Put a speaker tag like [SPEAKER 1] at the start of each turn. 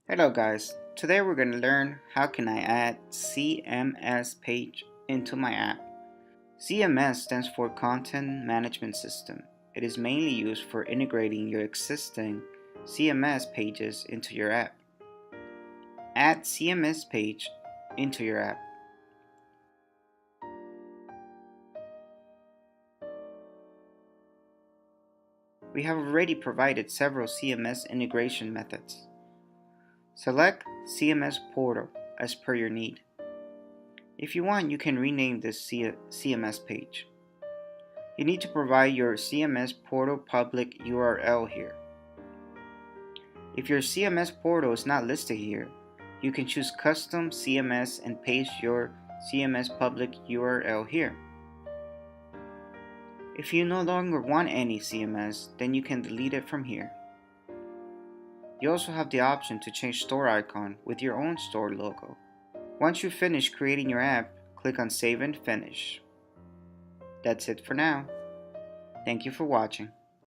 [SPEAKER 1] Hello guys, today we're going to learn how can I add CMS page into my app. CMS stands for Content Management System. It is mainly used for integrating your existing CMS pages into your app. Add CMS page into your app. We have already provided several CMS integration methods. Select CMS Portal as per your need. If you want, you can rename this CMS page. You need to provide your CMS portal public URL here. If your CMS portal is not listed here, you can choose Custom CMS and paste your CMS public URL here. If you no longer want any CMS, then you can delete it from here. You also have the option to change store icon with your own store logo. Once you finish creating your app, click on Save and Finish. That's it for now. Thank you for watching.